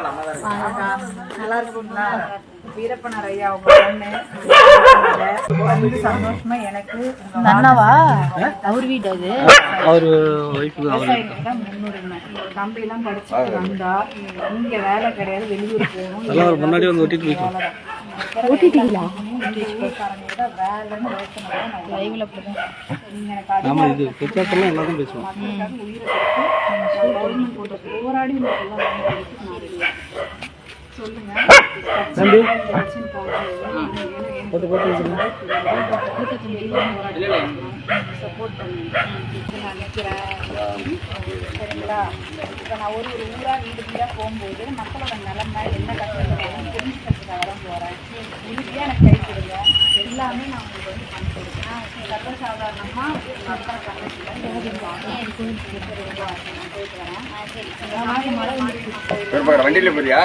நல்லா இருக்குங்களா? வீரப்பனார் ஐயா அவங்க பொண்ணு வந்து சந்தோஷமா எனக்கு அண்ணாவா அவர் வீடு அது அவர் ஒய்ஃபு விவசாயிகளுக்கு தான் முன்னுரிமை. தம்பி எல்லாம் படிச்சுட்டு வந்தா இங்க வேலை கிடையாது, வெளியூர் போகணும். எல்லாம் முன்னாடி வந்து ஒட்டிட்டு போயிட்டோம். ஓட்டிட்டீங்களா? வேலைன்னு யோசனை லைவ்ல போடுங்க. நீங்க எனக்கு ஆமாம், இது பெற்றாக்கெல்லாம் எல்லாரும் பேசுவோம். மக்களுக்காக உயிரை கொடுத்து கவர்மெண்ட் போட்ட போராடி உங்களுக்கு எல்லாம் வாங்கி கொடுத்து நான் ரெடியா. சொல்லுங்க தம்பி சப்போர்ட் பண்ணுங்க. நான் நினைக்கிறேன். சரிங்களா? இப்போ நான் ஒரு ஊராக வீடு வீடாக போகும்போது மக்களோட நிலைமை என்ன கஷ்டப்படுறாங்க தெரிஞ்சுக்கிறதுக்காக தான் போகிறேன். உறுதியாக எனக்கு கை கொடுங்க. எல்லாமே நான் உங்களுக்கு வந்து பண்ணி கொடுக்குறேன். சர்வசாதாரணமாக மக்களை கண்டிப்பாக போயிட்டு வரேன். மழை வண்டியில போறியா?